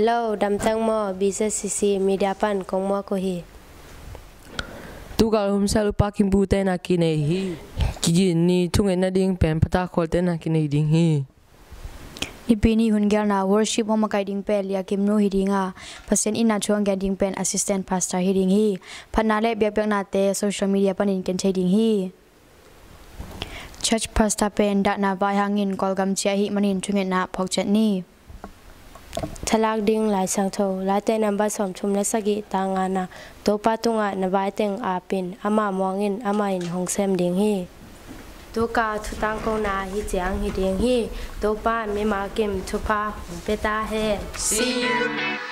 Hello, damtang mo BCCC media pan kong mo ko hi. Tu kal hum sa lupa kimbu te na kine hi. Kiji ni tungai na ding pen pata khol te na kine ding hi. Ipini hungyal na worship homa kai ding pe lia kimnu hidinga pasen ina chuang ga ding pen assistant pastor hiding hi phanna le biak biak na te social media panin ken chei ding hi church pastor pen da na vai hangin kolgam chia hi manin chungen na phok chat ni Thalak ding lai sang tho la te number som chum na sagi tanga na topa tunga na vai teng apin ama mongin ama in hongsem ding hi Toka Thu Tang Ko Na hi chiang hi ding hi Topa me ma kim thupa peta he See you.